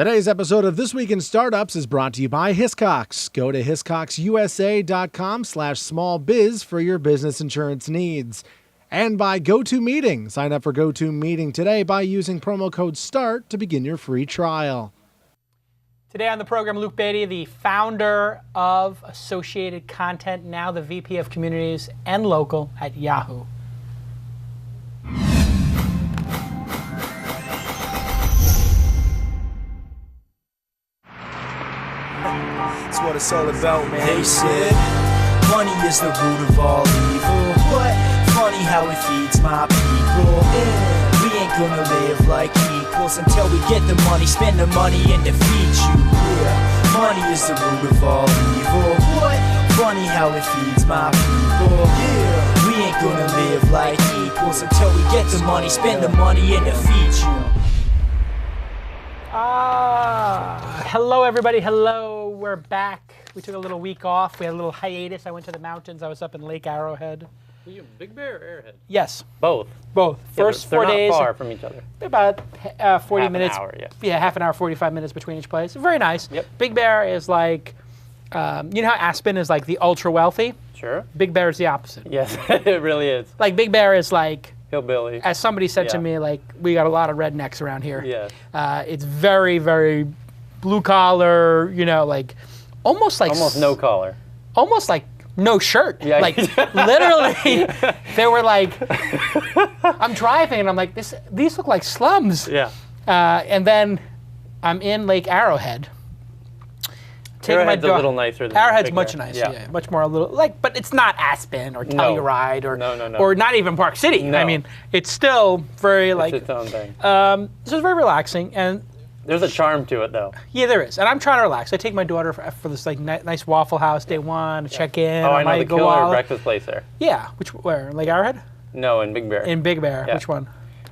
Today's episode of This Week in Startups is brought to you by Hiscox. Go to hiscoxusa.com/smallbiz for your business insurance needs. And by GoToMeeting. Sign up for GoToMeeting today by using promo code START to begin your free trial. Today on the program, Luke Beatty, the founder of Associated Content, now the VP of Communities and Local at Yahoo. That's what it's all about, man. They said money is the root of all evil. What? Funny how it feeds my people. Yeah. We ain't gonna live like equals until we get the money, spend the money, and defeat you. Yeah. Money is the root of all evil. What? Funny how it feeds my people. Yeah. We ain't gonna live like equals until we get the money, spend the money, and defeat you. Hello, everybody. Hello. We're back. We took a little week off. We had a little hiatus. I went to the mountains. I was up in Lake Arrowhead. Are you Big Bear or Airhead? Yes. Both. First 4 days. They're not far from each other. About 40 minutes. Half an hour, yeah. Yeah, half an hour, 45 minutes between each place. Very nice. Yep. Big Bear is like, you know how Aspen is like the ultra wealthy? Sure. Big Bear is the opposite. Yes, it really is. Like Big Bear is like, Hillbilly. as somebody said to me, like, we got a lot of rednecks around here. Yes. It's very, very blue collar, you know, like almost no collar. Almost like no shirt. Yeah. Like literally, they were like, I'm driving and I'm like, these look like slums. Yeah. And then I'm in Lake Arrowhead. Arrowhead's a little nicer than Arrowhead's Big much Bear. nicer, yeah. Much more a little, like, but it's not Aspen or Telluride or No. or not even Park City. No. I mean, it's still very like, It's its own thing. so it's very relaxing. And There's a charm to it, though. yeah, there is. And I'm trying to relax. I take my daughter for this like nice Waffle House day one, check in. Oh, I know the killer Gowalla. breakfast place there. Yeah, where? Lake Arrowhead? No, in Big Bear. In Big Bear. Yeah. Which one?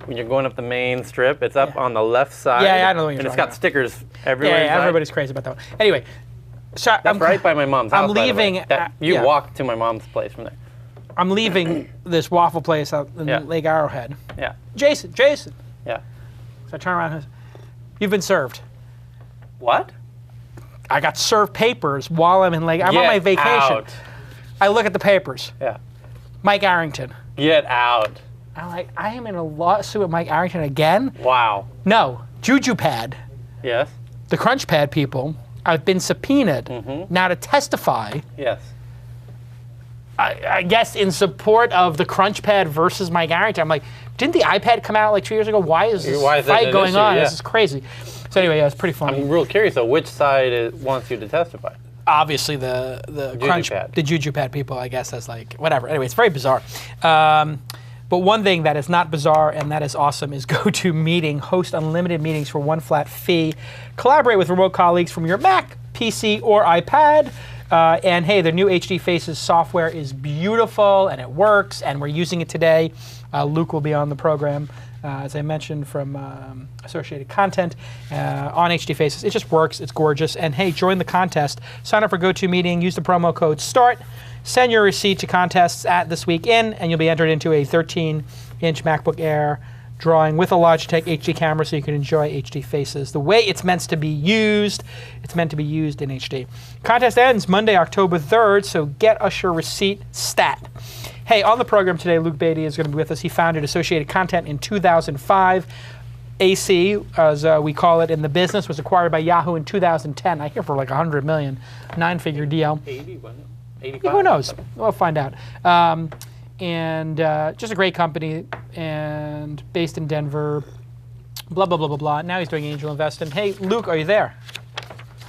When you're going up the main strip, it's up on the left side. Yeah, I know what you're And it's talking got about. stickers everywhere. Yeah, everybody's crazy about that one. Anyway, so That's right by my mom's house. I'm by the way. leaving. You walk to my mom's place from there. I'm leaving this waffle place out in Lake Arrowhead. Yeah. Jason. Yeah. So I turn around and you've been served. What? I got served papers while I'm in Lake. I'm on my vacation. Out. I look at the papers. Yeah. Mike Arrington. Get out. I'm like, I am in a lawsuit with Mike Arrington again? Wow. No. JujuPad. Yes. The Crunchpad people. I've been subpoenaed now to testify. Yes. I guess in support of the Crunchpad versus Mike Arrington. I'm like, didn't the iPad come out like 2 years ago? Why is this fight going on? Yeah. This is crazy. So anyway, yeah, it's pretty funny. I'm real curious though, which side wants you to testify? Obviously the JujuPad people, I guess that's like, whatever. Anyway, it's very bizarre. But one thing that is not bizarre and that is awesome is GoToMeeting. Host unlimited meetings for one flat fee. Collaborate with remote colleagues from your Mac, PC, or iPad. And hey, the new HD Faces software is beautiful and it works and we're using it today. Luke will be on the program, as I mentioned, from Associated Content on HD Faces. It just works, it's gorgeous. And hey, join the contest. Sign up for GoToMeeting, use the promo code START. Send your receipt to contests at This Week In, and you'll be entered into a 13-inch MacBook Air drawing with a Logitech HD camera so you can enjoy HD Faces the way it's meant to be used. It's meant to be used in HD. Contest ends Monday, October 3rd, so get us your receipt stat. Hey, on the program today, Luke Beatty is going to be with us. He founded Associated Content in 2005. AC, as we call it in the business, was acquired by Yahoo in 2010. I hear for like $100 million, 9-figure deal. 85? Who knows? We'll find out. And just a great company, and based in Denver, blah, blah, blah, blah, blah. Now he's doing angel investing. Hey, Luke, are you there?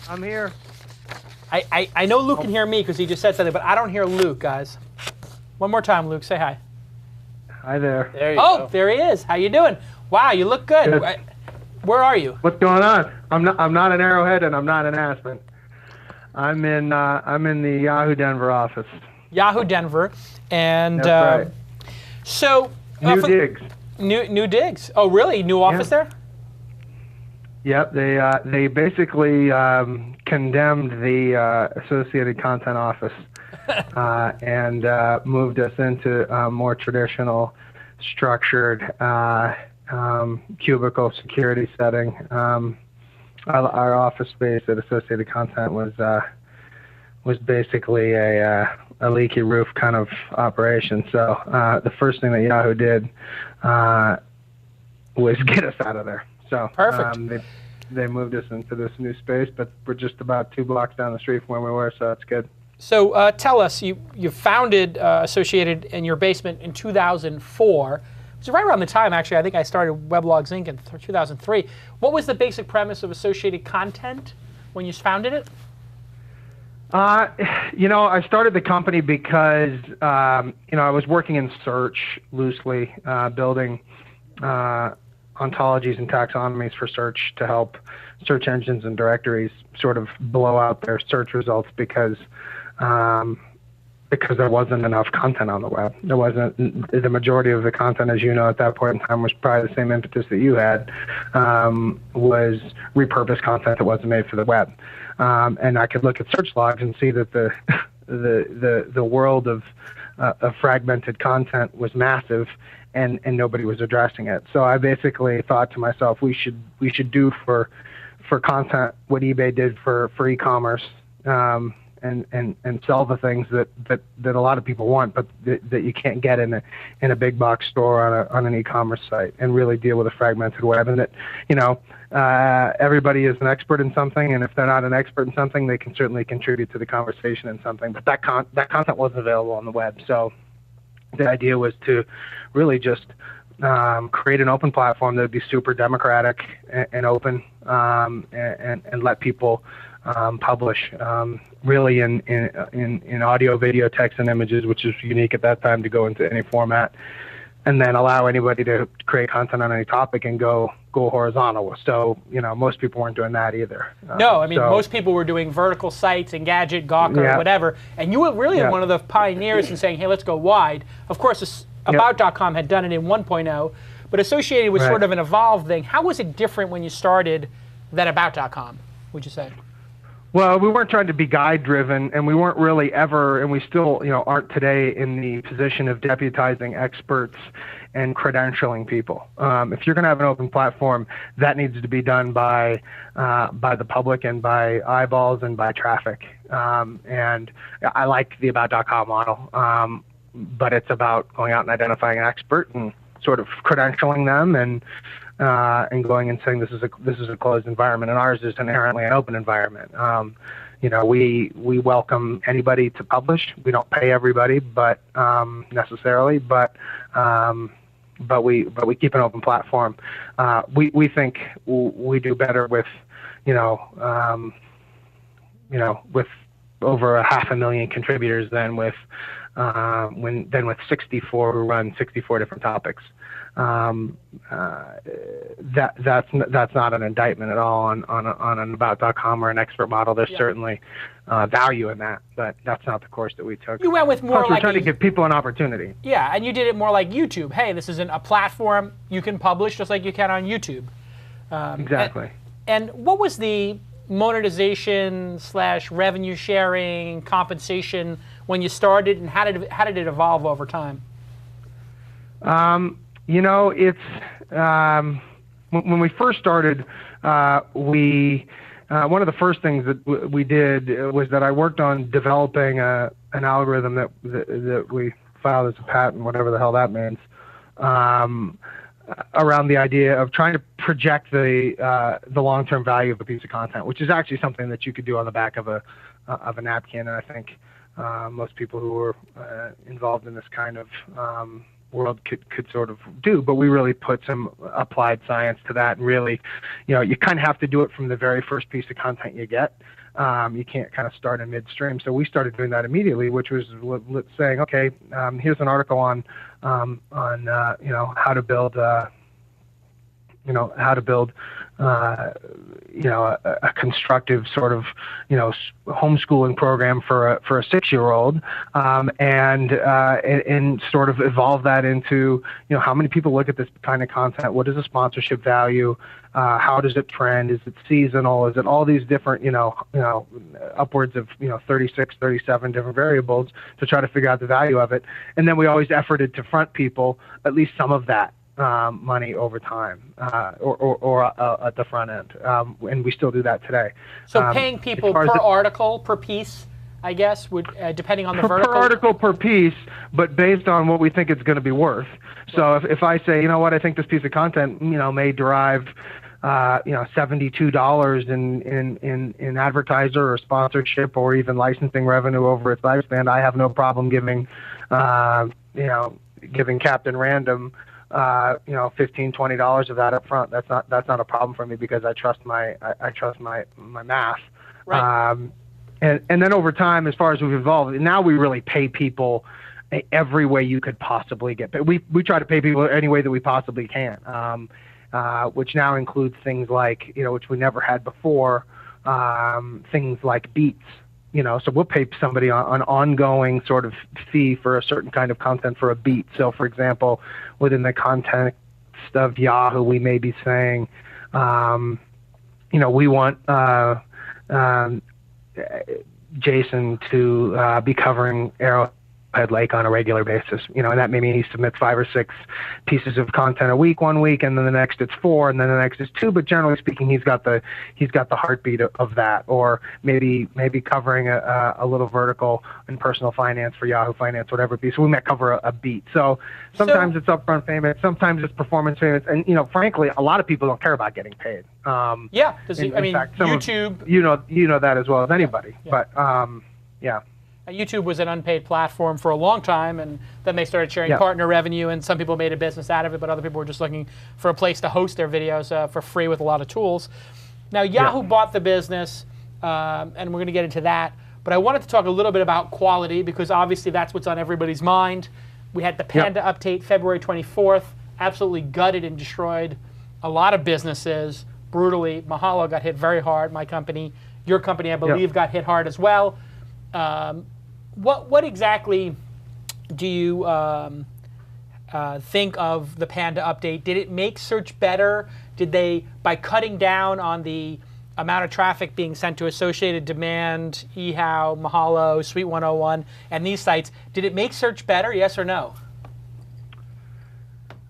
I'm here. I know Luke can hear me because he just said something, but I don't hear Luke, guys. One more time, Luke, say hi. Hi there. There you go. There he is. How you doing? Wow, you look good. Good. Where are you? What's going on? I'm not in Arrowhead and I'm not in Aspen. I'm in the Yahoo Denver office. Yahoo Denver, and That's right. so New digs. New digs. Oh, really? New office there? Yep. They basically condemned the Associated Content office and moved us into a more traditional, structured cubicle security setting. our office space at Associated Content was basically a leaky roof kind of operation. So the first thing that Yahoo did was get us out of there. So perfect. They moved us into this new space, but we're just about 2 blocks down the street from where we were, so that's good. So tell us, you founded Associated in your basement in 2004. It was right around the time, actually, I think I started Weblogs Inc. in 2003. What was the basic premise of Associated Content when you founded it? I started the company because, I was working in search loosely, building ontologies and taxonomies for search to help search engines and directories sort of blow out their search results because there wasn't enough content on the web. There wasn't, the majority of the content, as you know, at that point in time was probably the same impetus that you had, was repurposed content that wasn't made for the web. And I could look at search logs and see that the world of fragmented content was massive, and nobody was addressing it. So I basically thought to myself, we should do for content what eBay did for e-commerce, and sell the things that a lot of people want, but that you can't get in a big box store on an e-commerce site, and really deal with a fragmented web. And that everybody is an expert in something, and if they're not an expert in something, they can certainly contribute to the conversation in something. But that content wasn't available on the web. So the idea was to really just create an open platform that would be super democratic and open, and let people publish really in audio, video, text, and images, which is unique at that time to go into any format, and then allow anybody to create content on any topic and go horizontal. So most people weren't doing that either. No, I mean most people were doing vertical sites, Engadget, Gawker, whatever, and you were really one of the pioneers in saying, hey, let's go wide. Of course, About.com had done it in 1.0, but Associated was sort of an evolved thing. How was it different when you started than About.com, would you say? Well, we weren't trying to be guide-driven, and we weren't really ever, and we still, aren't today in the position of deputizing experts and credentialing people. If you're going to have an open platform, that needs to be done by the public and by eyeballs and by traffic. And I like the About.com model, but it's about going out and identifying an expert and sort of credentialing them and going and saying this is a closed environment, and ours is inherently an open environment. We welcome anybody to publish. We don't pay everybody, but necessarily, but we keep an open platform. We think we do better with with over 500,000 contributors than with 64 who run 64 different topics. That's not an indictment at all on an About.com or an expert model. There's certainly value in that, but that's not the course that we took. You went with more we're trying to give people an opportunity. Yeah, and you did it more like YouTube. Hey, this isn't a platform you can publish just like you can on YouTube. Exactly. And what was the monetization / revenue sharing compensation when you started, and how did it evolve over time? It's when we first started, one of the first things that we did was that I worked on developing an algorithm that we filed as a patent, whatever the hell that means, around the idea of trying to project the long-term value of a piece of content, which is actually something that you could do on the back of a napkin, and I think most people who were involved in this kind of world could sort of do, but we really put some applied science to that, and really, you kind of have to do it from the very first piece of content you get. You can't kind of start in midstream. So we started doing that immediately, which was saying, okay, here's an article on how to build a constructive sort of homeschooling program for a 6-year-old, and sort of evolve that into how many people look at this kind of content, what is the sponsorship value, how does it trend, is it seasonal, is it all these different upwards of 36, 37 different variables to try to figure out the value of it. And then we always efforted to front people at least some of that money over time, or at the front end, and we still do that today. So paying people per article, per piece, I guess, would depending on the vertical. Per article, per piece, but based on what we think it's going to be worth. So if I say, you know what, I think this piece of content, may derive, $72 in advertiser or sponsorship or even licensing revenue over its lifespan, I have no problem giving Captain Random, $15, $20 of that up front. That's not a problem for me because I trust my math. Right. And then over time, as far as we've evolved, now we really pay people every way you could possibly get paid. We try to pay people any way that we possibly can, which now includes things like, which we never had before, things like beats. So we'll pay somebody on an ongoing sort of fee for a certain kind of content for a beat. So, for example, within the context of Yahoo, we may be saying, we want Jason to be covering Arrowhead Lake on a regular basis, and that may mean he submits 5 or 6 pieces of content a week, one week, and then the next it's 4, and then the next is 2. But generally speaking, he's got the heartbeat of that, or maybe covering a little vertical in personal finance for Yahoo Finance, whatever it be. So we might cover a beat. So sometimes it's upfront payment, sometimes it's performance payments, and frankly, a lot of people don't care about getting paid. Yeah, because in fact, YouTube, you know that as well as anybody, yeah. But yeah. YouTube was an unpaid platform for a long time, and then they started sharing partner revenue, and some people made a business out of it, but other people were just looking for a place to host their videos for free with a lot of tools. Now, Yahoo bought the business, and we're going to get into that, but I wanted to talk a little bit about quality, because obviously that's what's on everybody's mind. We had the Panda update February 24th, absolutely gutted and destroyed a lot of businesses brutally. Mahalo got hit very hard, my company. Your company, I believe, got hit hard as well. What exactly do you think of the Panda update? Did it make search better? Did they, by cutting down on the amount of traffic being sent to Associated Demand, eHow, Mahalo, Suite 101, and these sites, did it make search better, yes or no?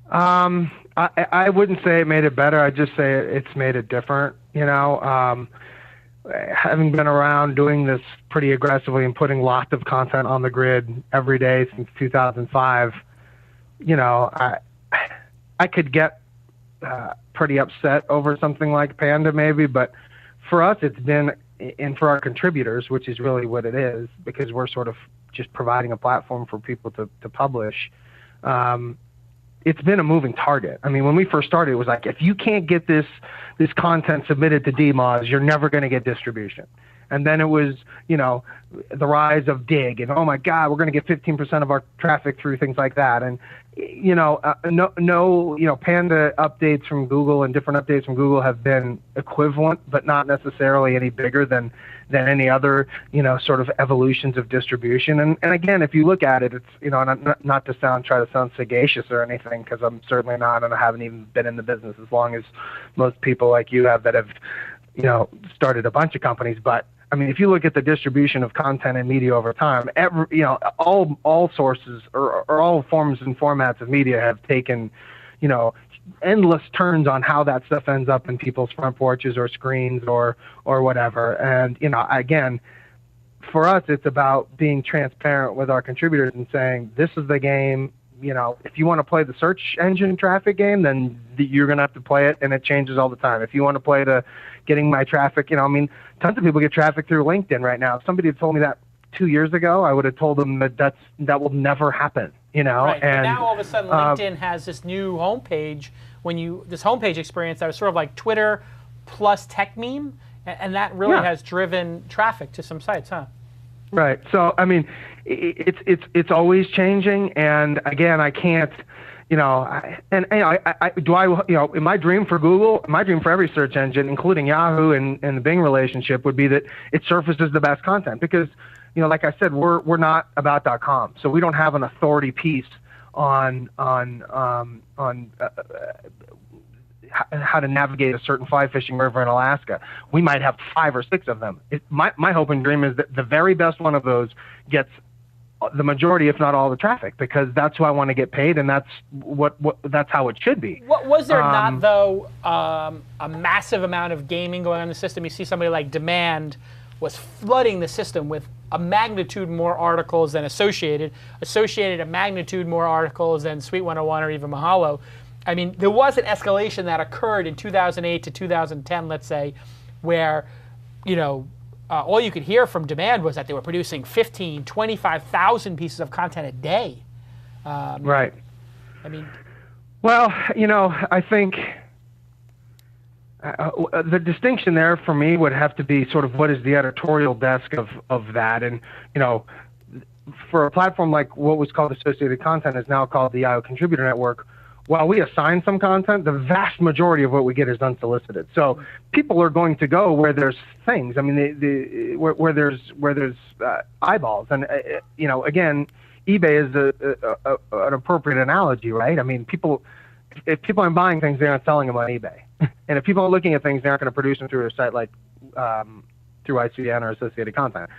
I wouldn't say it made it better. I'd just say it's made it different, Having been around doing this pretty aggressively and putting lots of content on the grid every day since 2005, I could get pretty upset over something like Panda maybe, but for us it's been, and for our contributors, which is really what it is, because we're sort of just providing a platform for people to publish, it's been a moving target. I mean, when we first started, it was like, if you can't get this content submitted to DMOZ, you're never going to get distribution. And then it was, the rise of Dig, and oh my God, we're going to get 15% of our traffic through things like that. And, Panda updates from Google and different updates from Google have been equivalent, but not necessarily any bigger than any other, sort of evolutions of distribution. And again, if you look at it, it's, not to try to sound sagacious or anything, because I'm certainly not, and I haven't even been in the business as long as most people like you have that have, started a bunch of companies. But I mean, if you look at the distribution of content and media over time, all sources or all forms and formats of media have taken, endless turns on how that stuff ends up in people's front porches or screens or whatever. And, again, for us, it's about being transparent with our contributors and saying, this is the game. If you want to play the search engine traffic game, then you're going to have to play it, and it changes all the time. If you want to play the getting my traffic, tons of people get traffic through LinkedIn right now. If somebody had told me that 2 years ago, I would have told them that will never happen, Right. And now all of a sudden, LinkedIn has this new homepage. This homepage experience that was sort of like Twitter plus tech meme, and that really has driven traffic to some sites, huh? Right. So I mean, it's always changing, and again, I can't, in my dream for Google, my dream for every search engine, including Yahoo and the Bing relationship, would be that it surfaces the best content, because, like I said, we're not about.com, so we don't have an authority piece on how to navigate a certain fly fishing river in Alaska. We might have 5 or 6 of them. My hope and dream is that the very best one of those gets the majority, if not all, the traffic, because that's who I want to get paid, and that's that's how it should be. Was there not though a massive amount of gaming going on in the system? You see somebody like Demand was flooding the system with a magnitude more articles than Associated a magnitude more articles than Suite 101 or even Mahalo. I mean, there was an escalation that occurred in 2008 to 2010, let's say, where, you know, all you could hear from Demand was that they were producing 15, 25,000 pieces of content a day. Right. I mean, well, you know, I think the distinction there for me would have to be sort of what is the editorial desk of that. And, you know, for a platform like what was called Associated Content is now called the Yahoo Contributor Network, while we assign some content, the vast majority of what we get is unsolicited. So people are going to go where there's things. I mean, where there's eyeballs. And, you know, again, eBay is an appropriate analogy, right? I mean, if people aren't buying things, they're not selling them on eBay. And if people are looking at things, they're not going to produce them through a site like through ICN or Associated Content.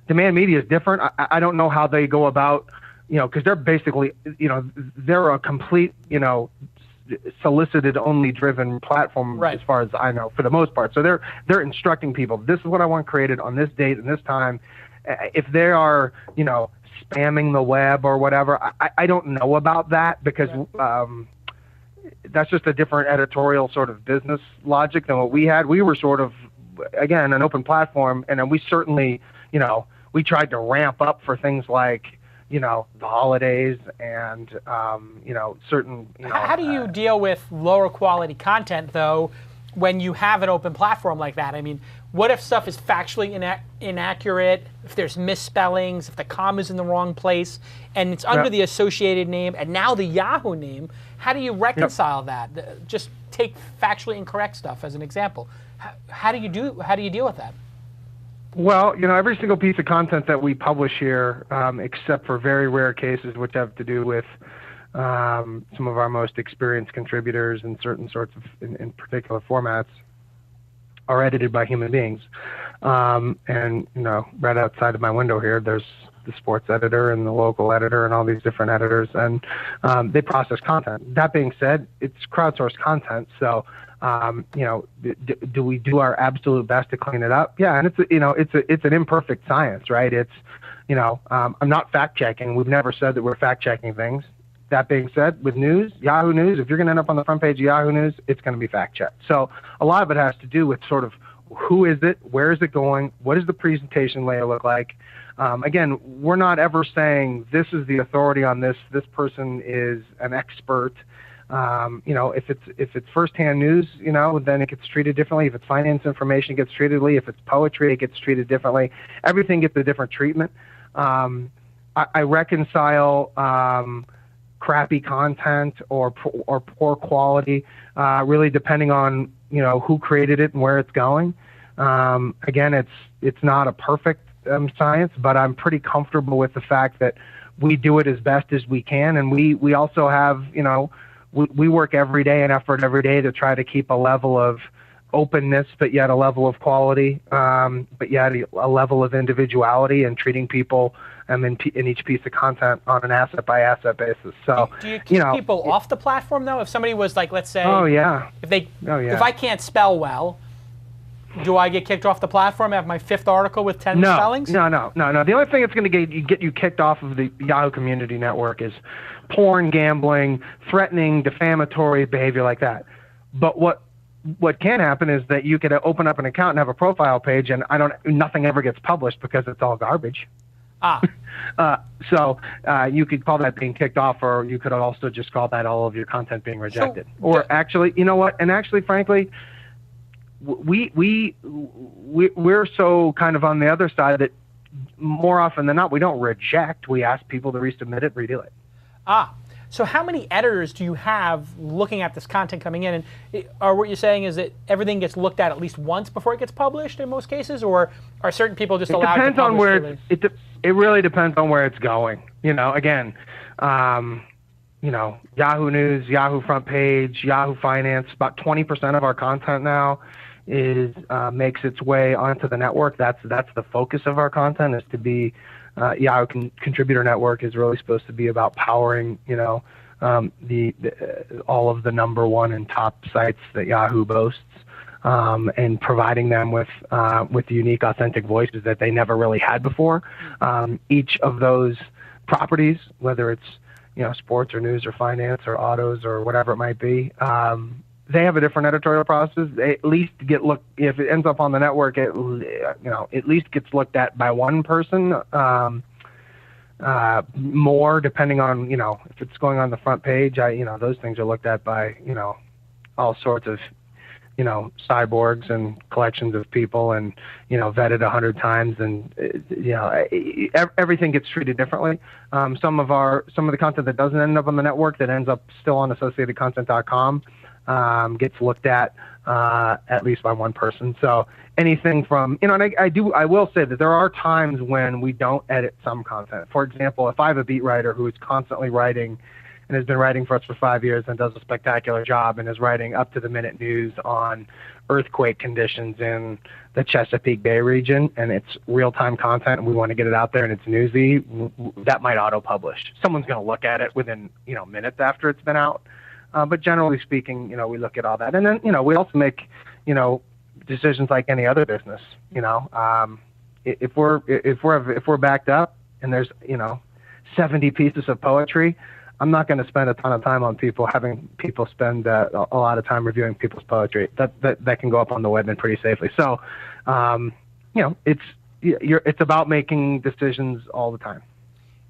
Demand Media is different. I don't know how they go about, you know, because they're basically, you know, they're a complete, you know, solicited only driven platform, right, as far as I know, for the most part. So they're instructing people, this is what I want created on this date and this time. If they are, you know, spamming the web or whatever, I don't know about that, because that's just a different editorial sort of business logic than what we had. We were sort of, again, an open platform, and then we certainly, you know, we tried to ramp up for things like, you know, the holidays and, you know, certain, you know. How do you deal with lower quality content, though, when you have an open platform like that? I mean, what if stuff is factually inaccurate, if there's misspellings, if the comma's in the wrong place, and it's under the Associated name and now the Yahoo name? How do you reconcile that? Just take factually incorrect stuff as an example. How do you deal with that? Well, you know, every single piece of content that we publish here, except for very rare cases which have to do with some of our most experienced contributors in certain sorts of, in particular formats, are edited by human beings. And, you know, right outside of my window here, there's the sports editor and the local editor and all these different editors, and they process content. That being said, it's crowdsourced content, so you know, do we do our absolute best to clean it up? Yeah, and it's, you know, it's an imperfect science, right? It's, you know, I'm not fact checking. We've never said that we're fact checking things. That being said, with news, Yahoo News, if you're going to end up on the front page of Yahoo News, it's going to be fact checked. So a lot of it has to do with sort of who is it, where is it going, what does the presentation layer look like? Again, we're not ever saying this is the authority on this. This person is an expert. You know, if it's firsthand news, you know, then it gets treated differently. If it's finance information, it gets treated differently. If it's poetry, it gets treated differently. Everything gets a different treatment. I reconcile crappy content or poor quality, really depending on, you know, who created it and where it's going. Again, it's not a perfect science, but I'm pretty comfortable with the fact that we do it as best as we can, and we also have, you know, we work every day and effort every day to try to keep a level of openness, but yet a level of quality, but yet a level of individuality, and treating people in each piece of content on an asset by asset basis. So do you keep people off the platform though? If somebody was like, let's say, if I can't spell well, do I get kicked off the platform? I have my 5th article with 10 misspellings? No. The only thing that's going to get you kicked off of the Yahoo Community Network is porn, gambling, threatening, defamatory behavior like that. But what can happen is that you could open up an account and have a profile page, and nothing ever gets published because it's all garbage. So you could call that being kicked off, or you could also just call that all of your content being rejected. Or actually, you know what? And actually, frankly, we're so kind of on the other side that more often than not, we don't reject. We ask people to resubmit it, redo it. So how many editors do you have looking at this content coming in? And or what you're saying is that everything gets looked at least once before it gets published in most cases, or are certain people just allowed to publish? It depends on where it really depends on where it's going. You know, again, you know, Yahoo News, Yahoo Front Page, Yahoo Finance, about 20% of our content now makes its way onto the network. That's the focus of our content, is to be Yahoo Contributor Network is really supposed to be about powering, all of the #1 and top sites that Yahoo boasts, and providing them with unique, authentic voices that they never really had before. Each of those properties, whether it's sports or news or finance or autos or whatever it might be, they have a different editorial process. They at least if it ends up on the network, at least gets looked at by one person. More depending on if it's going on the front page. Those things are looked at by all sorts of cyborgs and collections of people, and vetted 100 times, and everything gets treated differently. Some of the content that doesn't end up on the network, that ends up still on AssociatedContent.com, gets looked at least by one person. So anything from and I will say that there are times when we don't edit some content. For example, if I have a beat writer who is constantly writing and has been writing for us for 5 years and does a spectacular job and is writing up to the minute news on earthquake conditions in the Chesapeake Bay region, and it's real-time content and we want to get it out there and it's newsy, that might auto-publish. Someone's going to look at it within minutes after it's been out. But generally speaking, we look at all that, and then we also make decisions like any other business. If we're backed up and there's 70 pieces of poetry, I'm not going to spend a ton of time on having people spend a lot of time reviewing people's poetry. That can go up on the web and pretty safely. So, it's about making decisions all the time.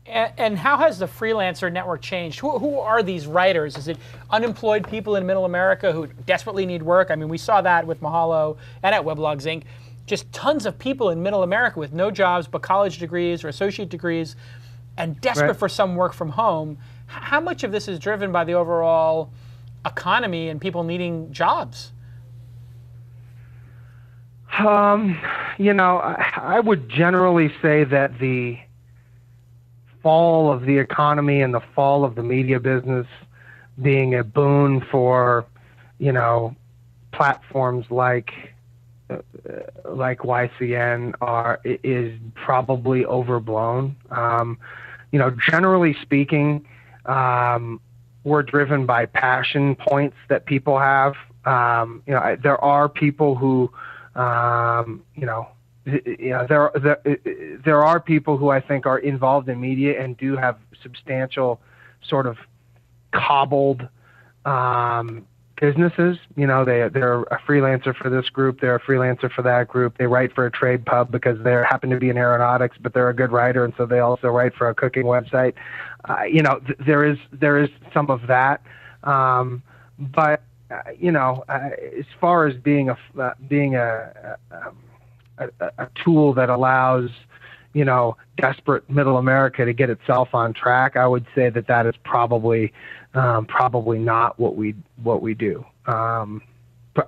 And how has the freelancer network changed? Who are these writers? Is it unemployed people in Middle America who desperately need work? I mean, we saw that with Mahalo and at Weblogs Inc. Just tons of people in Middle America with no jobs but college degrees or associate degrees and desperate for some work from home. How much of this is driven by the overall economy and people needing jobs? I would generally say that the fall of the economy and the fall of the media business being a boon for, platforms like YCN is probably overblown. Generally speaking, we're driven by passion points that people have. There are people who, there are people who I think are involved in media and do have substantial sort of cobbled businesses. They're a freelancer for this group, they're a freelancer for that group. They write for a trade pub because they happen to be in aeronautics, but they're a good writer, and so they also write for a cooking website. There is some of that, but as far as being a tool that allows desperate Middle America to get itself on track, I would say that is probably not what we do.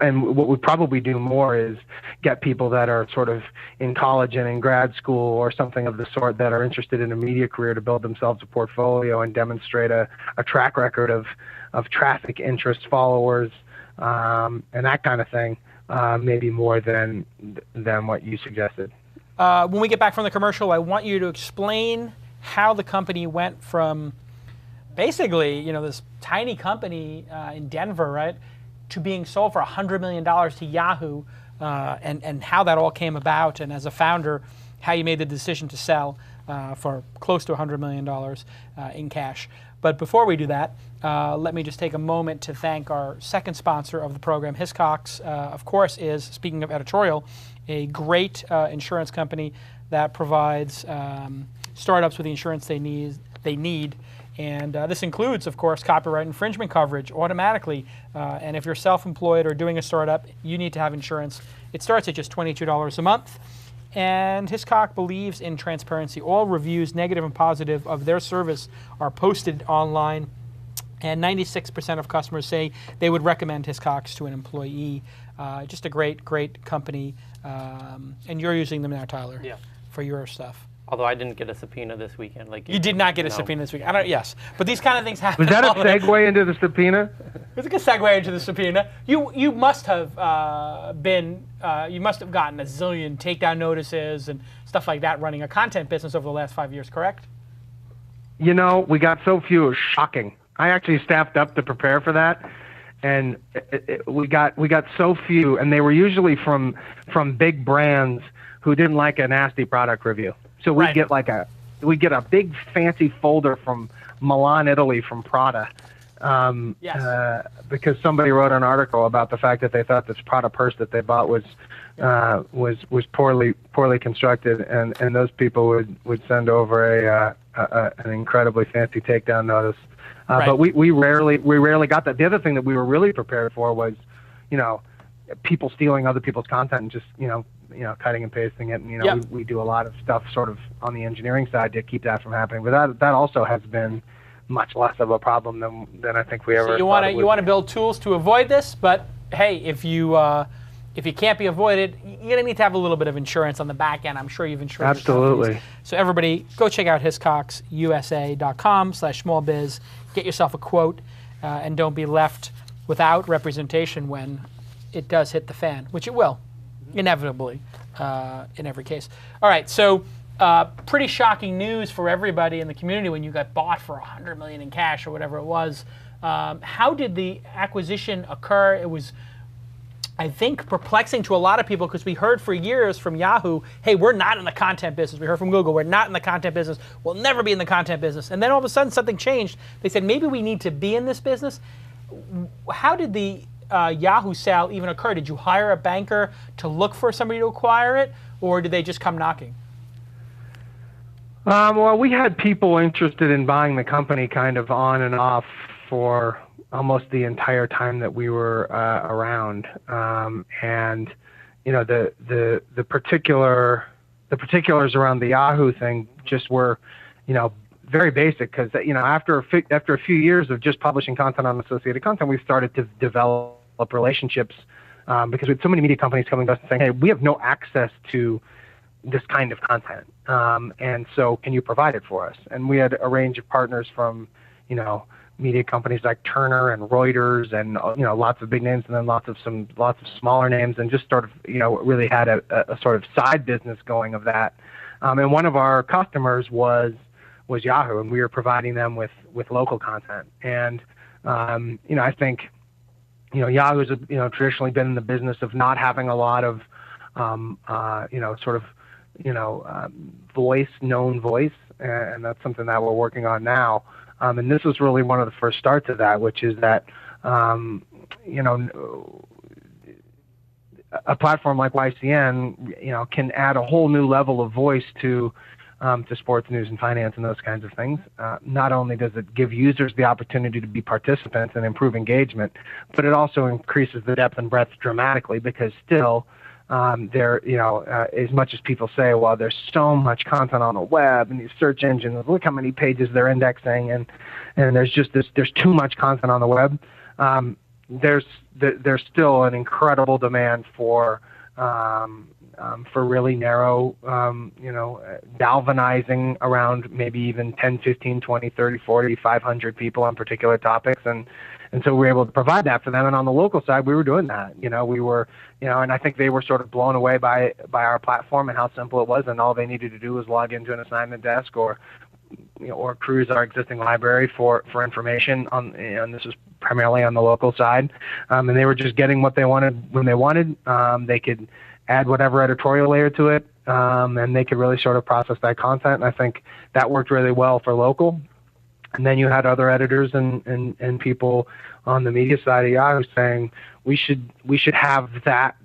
And what we probably do more is get people that are sort of in college and in grad school or something of the sort that are interested in a media career to build themselves a portfolio and demonstrate a track record of traffic, interest, followers, and that kind of thing, maybe more than what you suggested. When we get back from the commercial, I want you to explain how the company went from basically, this tiny company in Denver, right, to being sold for $100 million to Yahoo, and how that all came about, and as a founder, how you made the decision to sell for close to $100 million in cash. But before we do that, let me just take a moment to thank our second sponsor of the program. Hiscox, of course, is, speaking of editorial, a great insurance company that provides startups with the insurance they need. And this includes, of course, copyright infringement coverage automatically. And if you're self-employed or doing a startup, you need to have insurance. It starts at just $22 a month. And Hiscox believes in transparency. All reviews, negative and positive, of their service are posted online. And 96% of customers say they would recommend Hiscox to an employee. Just a great, great company. And you're using them now, Tyler, for your stuff. Although I didn't get a subpoena this weekend. Like you did not get a subpoena this week. I don't. Yes, but these kind of things happen. Was that a segue into the subpoena? It's a good segue into the subpoena. You must have you must have gotten a zillion takedown notices and stuff like that running a content business over the last 5 years, correct? You know, we got so few. It was shocking. I actually staffed up to prepare for that, and we got so few, and they were usually from big brands who didn't like a nasty product review. So we get a big fancy folder from Milan, Italy, from Prada, because somebody wrote an article about the fact that they thought this Prada purse that they bought was poorly constructed, and those people would send over an incredibly fancy takedown notice. But we rarely got that. The other thing that we were really prepared for was, people stealing other people's content and just cutting and pasting it. And we do a lot of stuff sort of on the engineering side to keep that from happening. But that also has been much less of a problem than I think we ever. So you want to build tools to avoid this, but hey, if you can't be avoided, you're gonna need to have a little bit of insurance on the back end. I'm sure you've insured. Absolutely. So everybody, go check out hiscoxusa.com/smallbiz. Get yourself a quote, and don't be left without representation when it does hit the fan, which it will, inevitably, in every case. All right, so pretty shocking news for everybody in the community when you got bought for $100 million in cash or whatever it was. How did the acquisition occur? It was, I think, perplexing to a lot of people because we heard for years from Yahoo, hey, we're not in the content business. We heard from Google, we're not in the content business. We'll never be in the content business. And then all of a sudden something changed. They said, maybe we need to be in this business. How did the Yahoo sale even occur? Did you hire a banker to look for somebody to acquire it, or did they just come knocking? Well, we had people interested in buying the company kind of on and off for almost the entire time that we were around, and the particulars around the Yahoo thing just were, very basic because after a few years of just publishing content on associated content, we started to develop relationships because we had so many media companies coming to us and saying, hey, we have no access to this kind of content, and so can you provide it for us? And we had a range of partners from media companies like Turner and Reuters and lots of big names, and then lots of smaller names, and just sort of really had a sort of side business going of that. And one of our customers was Yahoo, and we were providing them with local content. And I think Yahoo's traditionally been in the business of not having a lot of known voice, and that's something that we're working on now. And this was really one of the first starts of that, which is that, a platform like YCN, can add a whole new level of voice to sports news and finance and those kinds of things. Not only does it give users the opportunity to be participants and improve engagement, but it also increases the depth and breadth dramatically because still, as much as people say, well, there's so much content on the web and these search engines, look how many pages they're indexing, and there's too much content on the web. There's still an incredible demand for really narrow, galvanizing around maybe even 10, 15, 20, 30, 40, 500 people on particular topics. And so we were able to provide that for them. And on the local side, we were doing that. We were, and I think they were sort of blown away by our platform and how simple it was. And all they needed to do was log into an assignment desk or cruise our existing library for information on, and this was primarily on the local side. And they were just getting what they wanted when they wanted. They could add whatever editorial layer to it, and they could really sort of process that content. And I think that worked really well for local. And then you had other editors and people on the media side of Yahoo saying we should have that.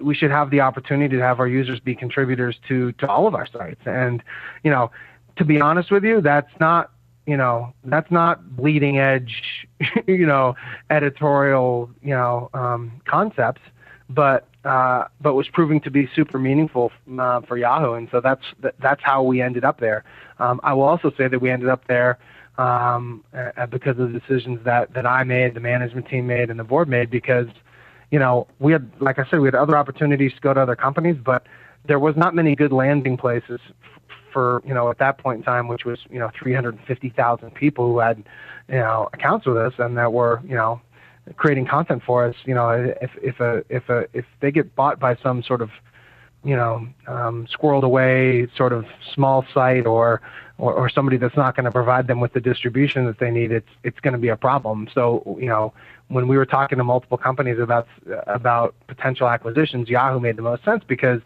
We should have the opportunity to have our users be contributors to all of our sites. And to be honest with you, that's not bleeding edge editorial concepts, but was proving to be super meaningful for Yahoo. And so that's how we ended up there. I will also say that we ended up there because of the decisions that I made, the management team made, and the board made, because we had, like I said, we had other opportunities to go to other companies, but there was not many good landing places for, at that point in time, which was, 350,000 people who had, accounts with us and that were, creating content for us. If they get bought by some sort of, squirreled away sort of small site or somebody that's not going to provide them with the distribution that they need, it's going to be a problem. So, when we were talking to multiple companies about potential acquisitions, Yahoo made the most sense because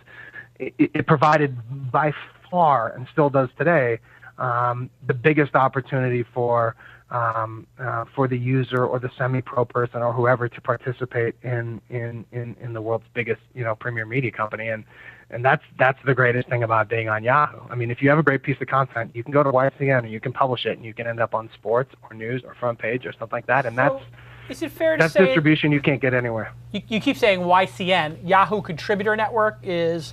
it provided by far, and still does today, the biggest opportunity for the user or the semi-pro person or whoever to participate in the world's biggest, premier media company. And that's the greatest thing about being on Yahoo. I mean, if you have a great piece of content, you can go to YCN and you can publish it and you can end up on sports or news or front page or something like that. And is it fair to say distribution you can't get anywhere? You keep saying YCN, Yahoo Contributor Network is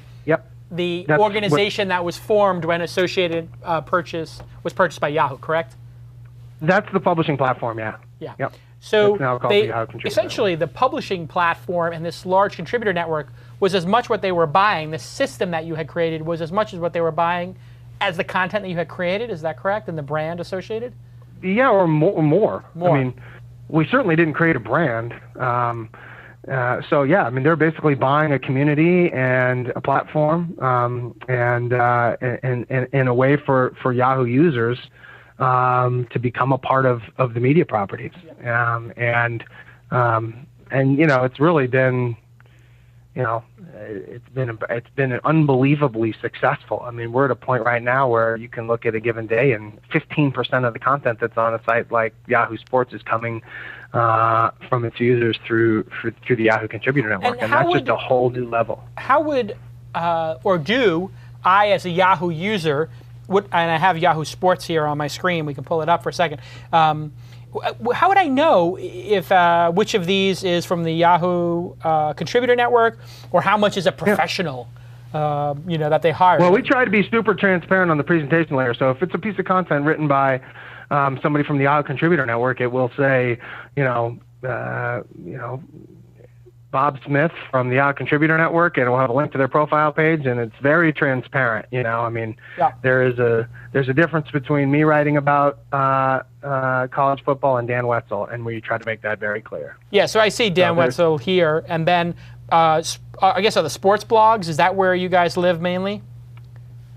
the organization that was formed when Associated was purchased by Yahoo, correct? That's the publishing platform, yeah. Yeah. Yep. So essentially the publishing platform and this large contributor network was as much what they were buying, the system that you had created was as much as what they were buying as the content that you had created, is that correct? And the brand associated? Yeah, or more. I mean, we certainly didn't create a brand. So yeah, I mean, they're basically buying a community and a platform, and in a way for Yahoo users to become a part of the media properties. And it's really been, it's been unbelievably successful. I mean, we're at a point right now where you can look at a given day and 15% of the content that's on a site like Yahoo Sports is coming from its users through the Yahoo Contributor Network, and that's just a whole new level. How would or do I, as a Yahoo user, and I have Yahoo Sports here on my screen, we can pull it up for a second. How would I know if which of these is from the Yahoo Contributor Network, or how much is a professional, that they hire? Well, we try to be super transparent on the presentation layer. So if it's a piece of content written by somebody from the Yahoo Contributor Network, it will say, Bob Smith from the Yahoo Contributor Network, and we'll have a link to their profile page, and it's very transparent. I mean, there's a difference between me writing about college football and Dan Wetzel, and we try to make that very clear. Yeah, so I see Dan Wetzel here, and then I guess are the sports blogs, is that where you guys live mainly?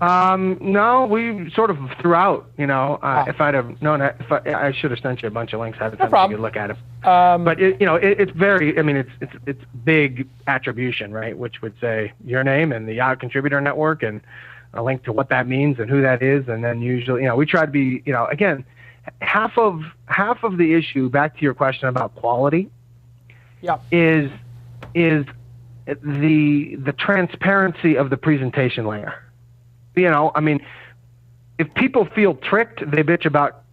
No, we sort of throughout, if I'd have known, I should have sent you a bunch of links. I haven't had a good look at it. But it's very, I mean, it's big attribution, right? Which would say your name and the Yahoo Contributor Network and a link to what that means and who that is. And then usually, we try to be, again, half of the issue, back to your question about quality, is the transparency of the presentation layer. I mean, if people feel tricked, they bitch about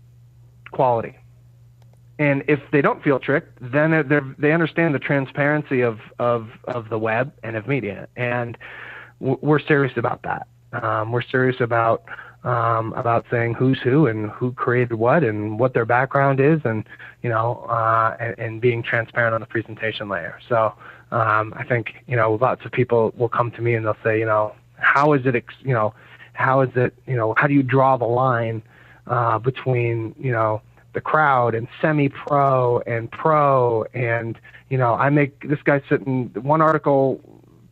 quality. And if they don't feel tricked, then they understand the transparency of the web and of media. And we're serious about that. We're serious about saying who's who and who created what and what their background is, and and being transparent on the presentation layer. So I think lots of people will come to me and they'll say, how is it, how do you draw the line between, the crowd and semi-pro and pro, and, this guy's sitting, one article,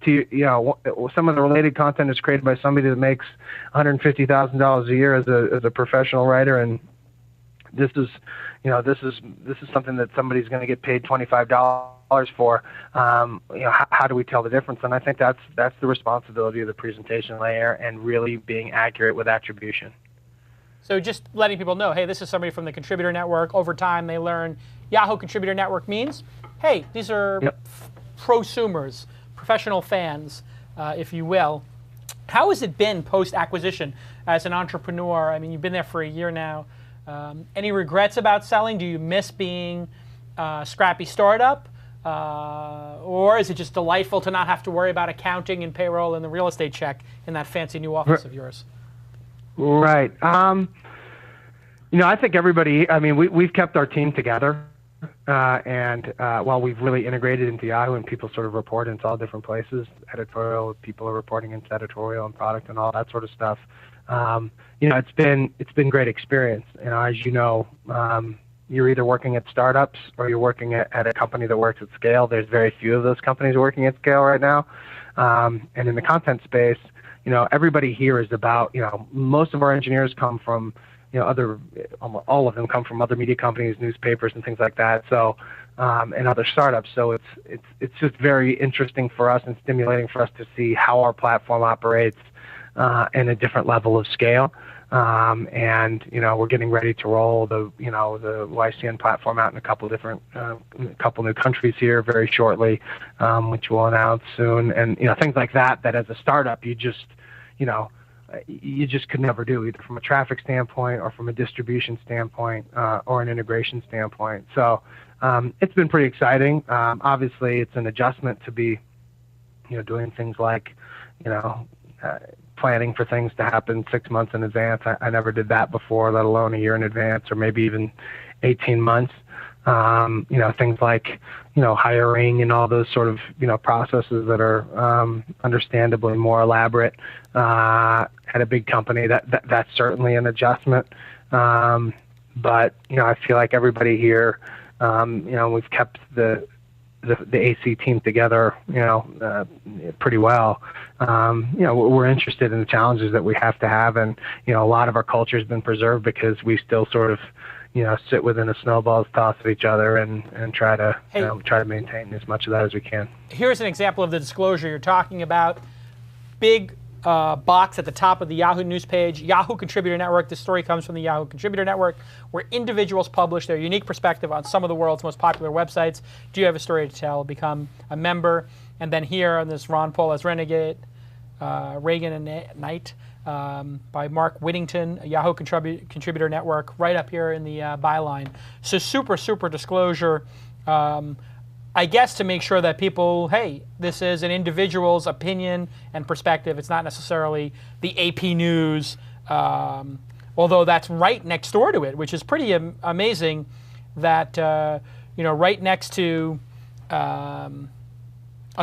some of the related content is created by somebody that makes $150,000 a year as a professional writer, and this is something that somebody's going to get paid $25 for. How do we tell the difference? And I think that's the responsibility of the presentation layer, and really being accurate with attribution. So just letting people know, hey, this is somebody from the Contributor Network. Over time, they learn Yahoo Contributor Network means, hey, these are prosumers, professional fans, if you will. How has it been post-acquisition as an entrepreneur? I mean, you've been there for a year now. Any regrets about selling? Do you miss being a scrappy startup? Or is it just delightful to not have to worry about accounting and payroll and the real estate check in that fancy new office of yours? Right. I think everybody, I mean, we've kept our team together. And while we've really integrated into Yahoo and people sort of report into all different places, editorial, people are reporting into editorial and product and all that sort of stuff. It's been great experience. As you know, you're either working at startups or you're working at a company that works at scale. There's very few of those companies working at scale right now. And in the content space, everybody here is about, most of our engineers come from, all of them come from other media companies, newspapers, and things like that. So, and other startups. So it's just very interesting for us and stimulating for us to see how our platform operates in a different level of scale. And we're getting ready to roll the YCN platform out in a couple new countries here very shortly, which we'll announce soon. And things like that as a startup you just could never do, either from a traffic standpoint or from a distribution standpoint or an integration standpoint. So it's been pretty exciting. Obviously, it's an adjustment to be doing things like planning for things to happen 6 months in advance. I never did that before, let alone a year in advance or maybe even 18 months. Things like, hiring and all those sort of, processes that are understandably more elaborate at a big company. That's certainly an adjustment. But, I feel like everybody here, we've kept the AC team together, pretty well. We're interested in the challenges that we have to have, and a lot of our culture has been preserved because we still sort of, sit within a snowball's toss of each other and try to maintain as much of that as we can. Here's an example of the disclosure you're talking about. Big box at the top of the Yahoo news page, Yahoo Contributor Network. This story comes from the Yahoo Contributor Network, where individuals publish their unique perspective on some of the world's most popular websites. Do you have a story to tell? Become a member. And then here on this Ron Paul as Renegade, Reagan and Knight, by Mark Whittington, a Yahoo Contributor Network, right up here in the byline. So super disclosure. I guess to make sure that people, hey, this is an individual's opinion and perspective. It's not necessarily the AP News, although that's right next door to it, which is pretty amazing that, right next to a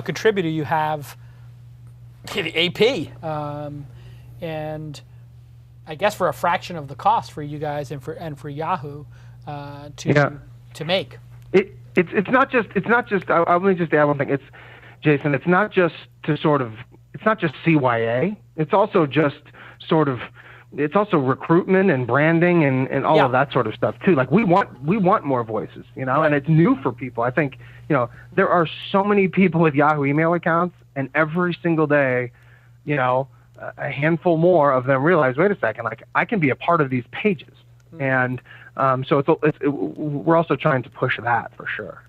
contributor you have the AP. And I guess for a fraction of the cost for you guys and for Yahoo to make. It's not just. Let me just add one thing. Jason. It's not just CYA. It's also just sort of. It's also recruitment and branding and all of that sort of stuff too. Like we want more voices, and it's new for people. I think there are so many people with Yahoo email accounts, and every single day, a handful more of them realize, wait a second, like I can be a part of these pages. And so we're also trying to push that for sure.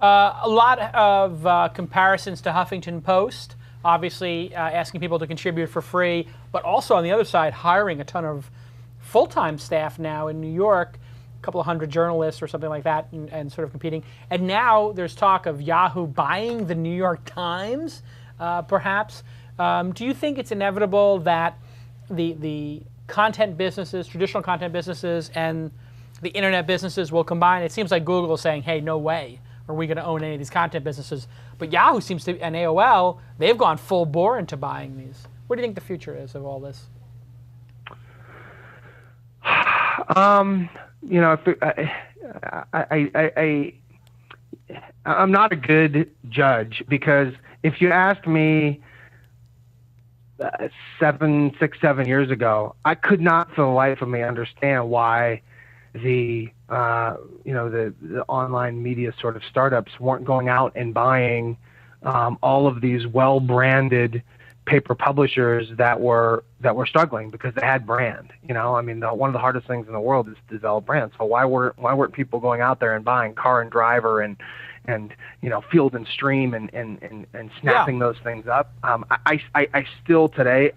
A lot of comparisons to Huffington Post, obviously asking people to contribute for free, but also on the other side, hiring a ton of full-time staff now in New York, a couple of hundred journalists or something like that, and sort of competing. And now there's talk of Yahoo buying the New York Times, perhaps. Do you think it's inevitable that the content businesses, traditional content businesses, and the internet businesses will combine? It seems like Google is saying, hey, no way are we going to own any of these content businesses. But Yahoo seems to, and AOL, they've gone full bore into buying these. What do you think the future is of all this? I'm not a good judge, because if you asked me 7 years ago, I could not for the life of me understand why the online media sort of startups weren't going out and buying all of these well-branded paper publishers that were struggling because they had brand. One of the hardest things in the world is to develop brands. So why weren't people going out there and buying Car and Driver and Field and Stream and snapping those things up? I still today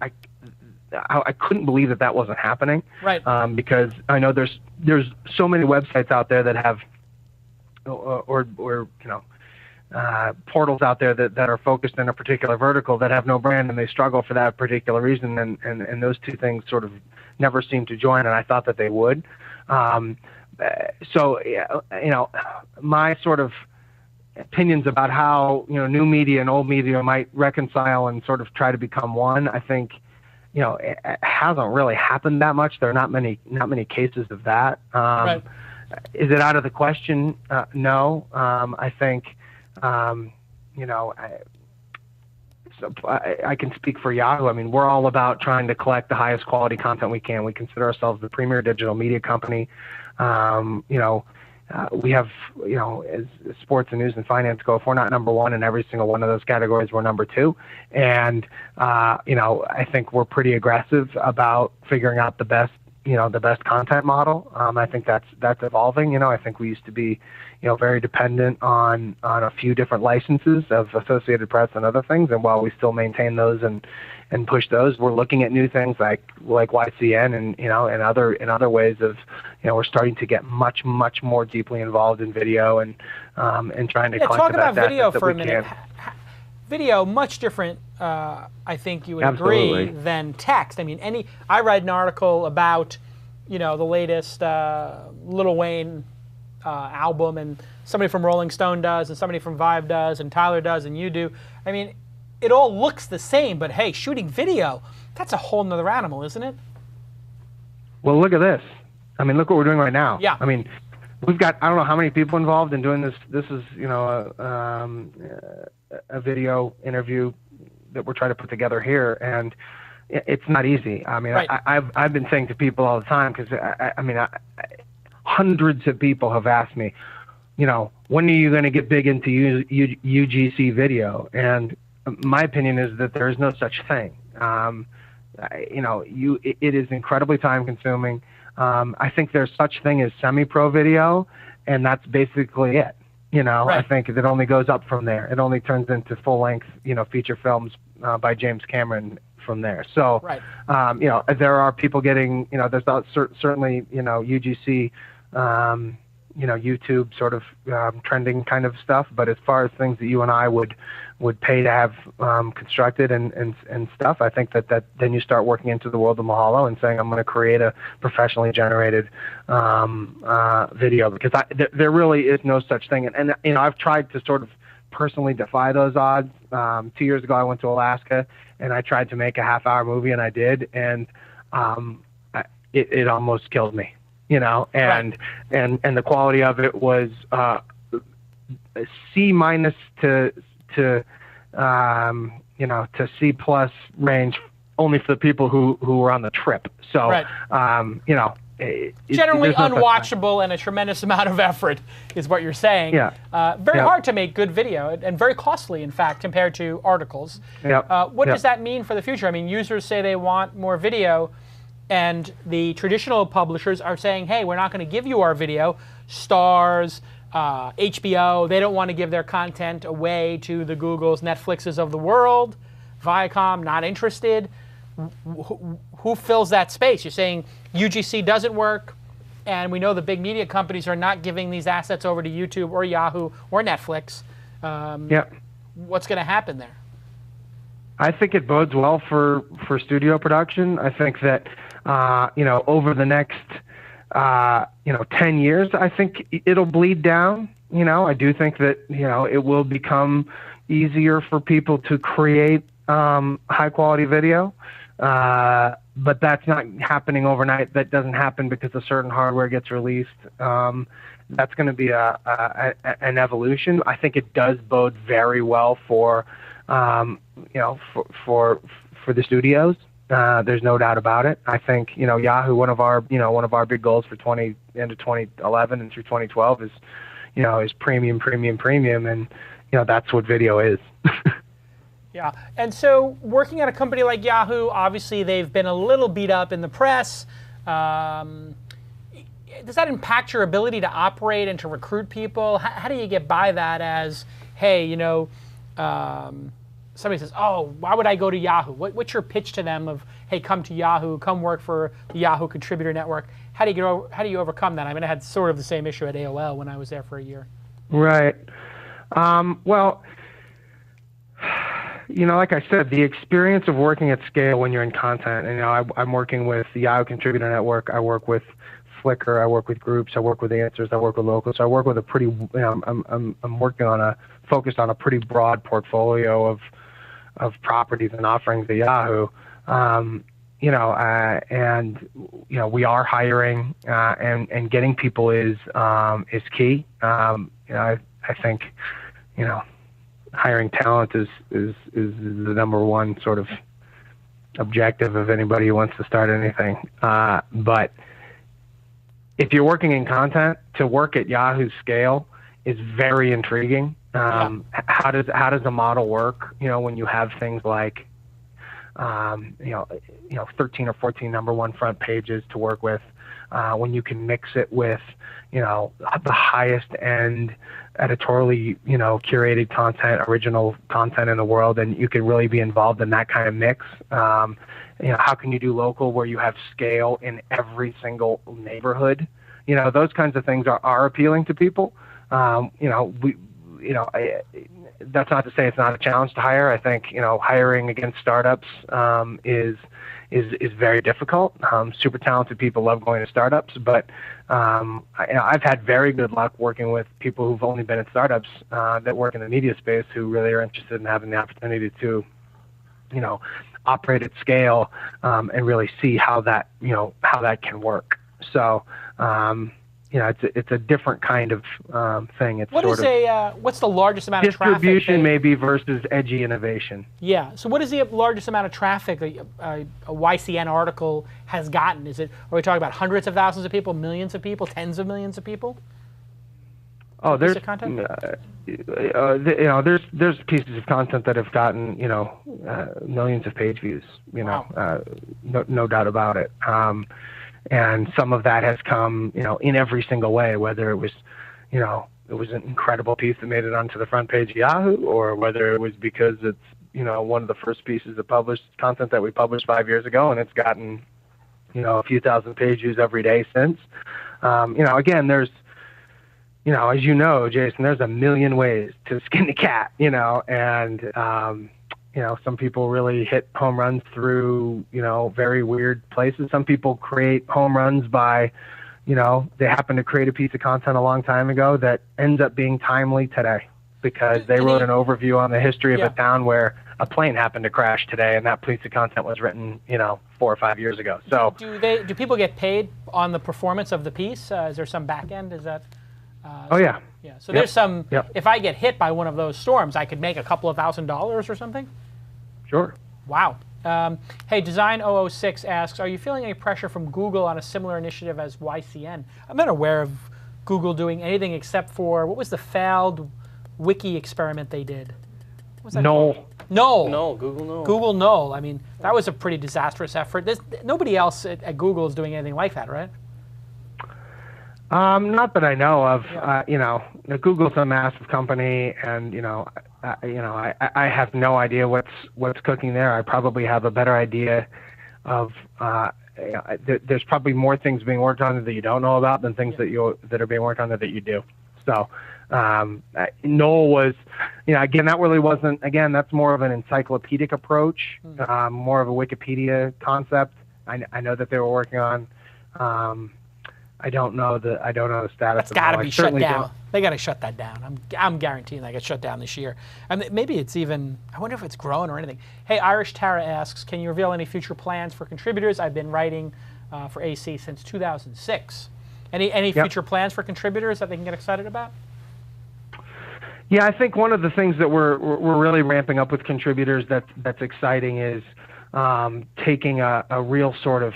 I couldn't believe that wasn't happening. Right. Because I know there's so many websites out there that have or portals out there that are focused in a particular vertical that have no brand, and they struggle for that particular reason, and those two things sort of never seem to join, and I thought that they would. So, you know, my sort of opinions about how, you know, new media and old media might reconcile and sort of try to become one, I think, you know, it hasn't really happened that much. There are not many cases of that. Right. Is it out of the question? No. I think, you know, I can speak for Yahoo. I mean, we're all about trying to collect the highest quality content we can. We consider ourselves the premier digital media company. You know, we have, you know, as sports and news and finance go, if we're not number one in every single one of those categories, we're number two. And, you know, I think we're pretty aggressive about figuring out the best, you know, the best content model. I think that's evolving. You know, I think we used to be, you know, very dependent on a few different licenses of Associated Press and other things. And while we still maintain those and push those, we're looking at new things like YCN and, you know, and other ways of, you know, we're starting to get much more deeply involved in video and trying to collect talk the about best video assets for a that we minute. can. Video much different, I think you would Absolutely. agree, than text. I mean, I write an article about, you know, the latest Lil Wayne album, and somebody from Rolling Stone does, and somebody from Vibe does, and Tyler does, and you do. I mean, it all looks the same, but hey, shooting video, that's a whole nother animal, isn't it? Well, look at this. I mean, look what we're doing right now. Yeah. I mean, we've got, I don't know how many people involved in doing this. This is, you know, a video interview that we're trying to put together here, and it's not easy. I mean, Right. I've been saying to people all the time, because I mean, hundreds of people have asked me, you know, when are you going to get big into UGC video? And my opinion is that there is no such thing. You know, it is incredibly time consuming. I think there's such thing as semi-pro video, and that's basically it. You know, Right. I think it only goes up from there. It only turns into full-length, you know, feature films by James Cameron from there. So, Right. You know, there are people getting, you know, there's certainly, you know, UGC, you know, YouTube sort of trending kind of stuff. But as far as things that you and I would pay to have constructed and stuff, I think that then you start working into the world of Mahalo and saying, I'm going to create a professionally generated video, because there really is no such thing. And, you know, I've tried to sort of personally defy those odds. 2 years ago, I went to Alaska and I tried to make a half-hour movie, and I did, and it almost killed me. You know, and the quality of it was C- to you know, to C+ range, only for the people who were on the trip. So, Right. You know, Generally there's no such unwatchable and a tremendous amount of effort is what you're saying. Yeah. Very Yeah. hard to make good video, and very costly, in fact, compared to articles. Yep. What Yep. does that mean for the future? I mean, users say they want more video, and the traditional publishers are saying, hey, we're not going to give you our video. Stars, HBO, they don't want to give their content away to the Googles, Netflixes of the world. Viacom, not interested. Who fills that space? You're saying UGC doesn't work, and we know the big media companies are not giving these assets over to YouTube or Yahoo or Netflix. Yeah. What's going to happen there? I think it bodes well for studio production. I think that, you know, over the next, you know, 10 years, I think it'll bleed down. You know, I do think that, you know, it will become easier for people to create high quality video. But that's not happening overnight. That doesn't happen because a certain hardware gets released. That's going to be an evolution. I think it does bode very well for, you know, for the studios. There's no doubt about it. I think, you know, Yahoo, one of our big goals for end of 2011 and through 2012 is, you know, is premium, and, you know, that's what video is. Yeah, and so working at a company like Yahoo, obviously they've been a little beat up in the press. Does that impact your ability to operate and to recruit people? How do you get by that as, hey, you know, somebody says, oh, why would I go to Yahoo? What's your pitch to them of, hey, come to Yahoo, come work for the Yahoo Contributor Network? How do you overcome that? I mean, I had sort of the same issue at AOL when I was there for a year. Right. Well, you know, like I said, the experience of working at scale when you're in content, and, you know, I'm working with the Yahoo Contributor Network. I work with Flickr, I work with groups, I work with answers, I work with locals. So I work with a pretty, I'm working on focused on a pretty broad portfolio of properties and offerings at Yahoo. And we are hiring, and getting people is key. I think, hiring talent is the number one sort of objective of anybody who wants to start anything. But if you're working in content, to work at Yahoo's scale is very intriguing. How does the model work? When you have things like 13 or 14 number one front pages to work with, when you can mix it with the highest end editorially curated content, original content in the world, and you can really be involved in that kind of mix. How can you do local where you have scale in every single neighborhood? Those kinds of things are appealing to people. That's not to say it's not a challenge to hire. I think hiring against startups is very difficult. Super talented people love going to startups, but I've had very good luck working with people who've only been at startups that work in the media space, who really are interested in having the opportunity to operate at scale and really see how that can work. So. It's a different kind of thing. It's what's the largest amount of traffic? Distribution maybe versus edgy innovation. Yeah. So what is the largest amount of traffic a YCN article has gotten? Are we talking about hundreds of thousands of people, millions of people, tens of millions of people? Oh, there's content? There's pieces of content that have gotten millions of page views. Wow. No doubt about it. And some of that has come, in every single way, whether it was, it was an incredible piece that made it onto the front page of Yahoo, or whether it was because it's, one of the first pieces of published content that we published 5 years ago, and it's gotten, a few thousand page views every day since. Again, there's, as Jason, there's a million ways to skin the cat, and, some people really hit home runs through, very weird places. Some people create home runs by, they happen to create a piece of content a long time ago that ends up being timely today because they wrote an overview on the history of a town where a plane happened to crash today, and that piece of content was written, 4 or 5 years ago. So do people get paid on the performance of the piece? Is there some back end? Is that? Oh yeah. Yeah. So there's some. Yep. If I get hit by one of those storms, I could make a couple of $1,000s or something. Sure. Wow. Hey, Design006 asks, are you feeling any pressure from Google on a similar initiative as YCN? I'm not aware of Google doing anything except for, what was the failed wiki experiment they did? What was that called? No, Google Null. Google Null. I mean, that was a pretty disastrous effort. Nobody else at Google is doing anything like that, right? Not that I know of. Google's a massive company, and I have no idea what's cooking there. I probably have a better idea of. There's probably more things being worked on that you don't know about than things that are being worked on that you do. So, Null was, again, that really wasn't. Again, that's more of an encyclopedic approach, more of a Wikipedia concept. I know that they were working on. I don't know the status. That's got to be shut down. They got to shut that down. I'm guaranteeing that gets shut down this year. And maybe it's even. I wonder if it's grown or anything. Hey, IrishTara asks, can you reveal any future plans for contributors? I've been writing for AC since 2006. Any future plans for contributors that they can get excited about? Yeah, I think one of the things that we're really ramping up with contributors that's exciting is taking a real sort of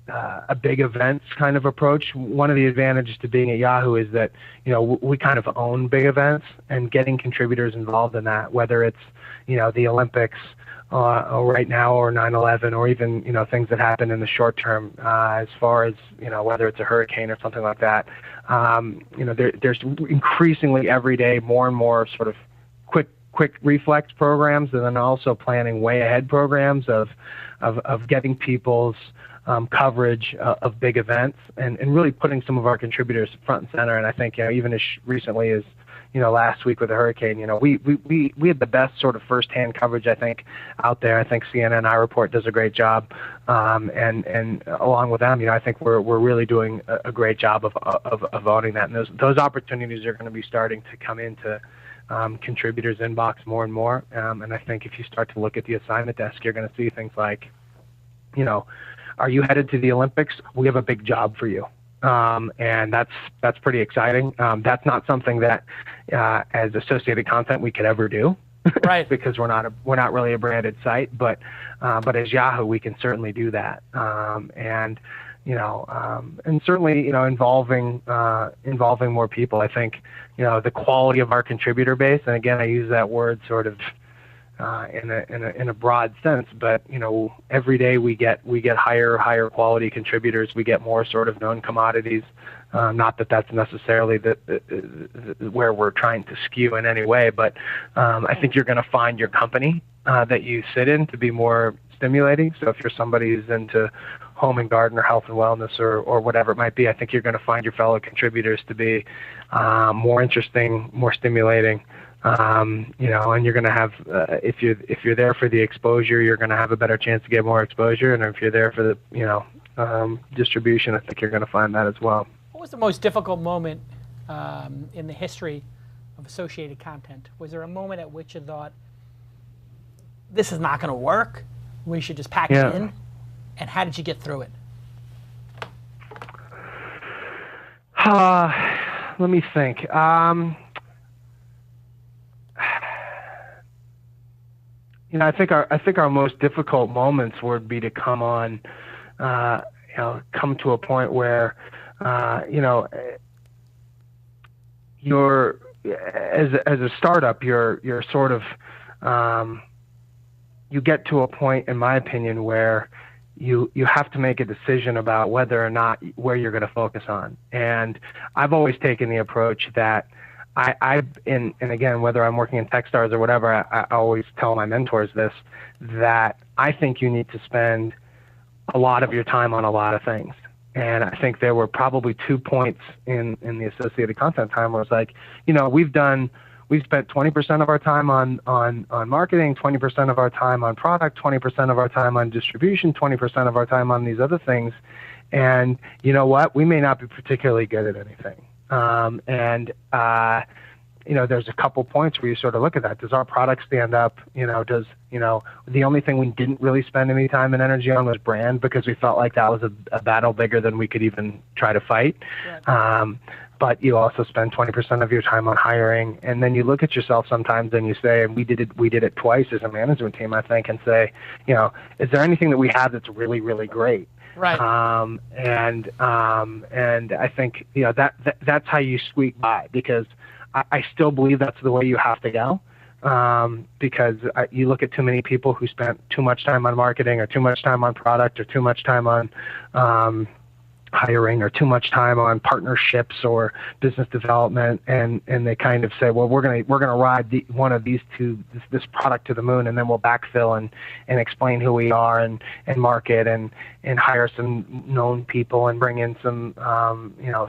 a big events kind of approach. One of the advantages to being at Yahoo is that, we kind of own big events, and getting contributors involved in that, whether it's, the Olympics right now, or 9/11, or even, things that happen in the short term, as far as, whether it's a hurricane or something like that. There's increasingly every day more and more sort of quick reflex programs, and then also planning way ahead programs of getting people's coverage of big events, and really putting some of our contributors front and center. And I think, even as recently as, last week with the hurricane, we had the best sort of firsthand coverage, I think, out there. I think CNN iReport does a great job, and along with them, I think we're really doing a great job of owning that. And those opportunities are going to be starting to come into contributors' inbox more and more. And I think if you start to look at the assignment desk, you're going to see things like, are you headed to the Olympics? We have a big job for you. And that's pretty exciting. That's not something that, as associated content, we could ever do, right? Because we're not really a branded site. But as Yahoo, we can certainly do that. And certainly, involving more people. I think, the quality of our contributor base. And again, I use that word sort of in a broad sense, but every day we get higher quality contributors. We get more sort of known commodities. Not that that's necessarily where we're trying to skew in any way, but I think you're going to find your company that you sit in to be more stimulating. So if you're somebody who's into home and garden or health and wellness or whatever it might be, I think you're going to find your fellow contributors to be more interesting, more stimulating. And you're going to have, if you're there for the exposure, you're going to have a better chance to get more exposure. And if you're there for the, distribution, I think you're going to find that as well. What was the most difficult moment in the history of associated content? Was there a moment at which you thought, this is not going to work, we should just pack it in? And how did you get through it? Let me think. I think our most difficult moments would be to come to a point where, you're as a startup, you're sort of, you get to a point, in my opinion, where you have to make a decision about whether or not where you're going to focus on. And I've always taken the approach that and again, whether I'm working in Techstars or whatever, I always tell my mentors this, that I think you need to spend a lot of your time on a lot of things. And I think there were probably 2 points in the associated content time where it's like, we've spent 20% of our time on marketing, 20% of our time on product, 20% of our time on distribution, 20% of our time on these other things. And you know what? We may not be particularly good at anything. There's a couple points where you sort of look at that. Does our product stand up? The only thing we didn't really spend any time and energy on was brand, because we felt like that was a battle bigger than we could even try to fight. Right. But you also spend 20% of your time on hiring, and then you look at yourself sometimes and you say, and we did it twice as a management team, I think, and say, is there anything that we have that's really, really great? Right. And I think that's how you squeak by, because I still believe that's the way you have to go. Because you look at too many people who spent too much time on marketing, or too much time on product, or too much time on hiring, or too much time on partnerships or business development, and they kind of say, well, we're gonna ride one of these two, this product to the moon, and then we'll backfill and explain who we are and market and hire some known people and bring in some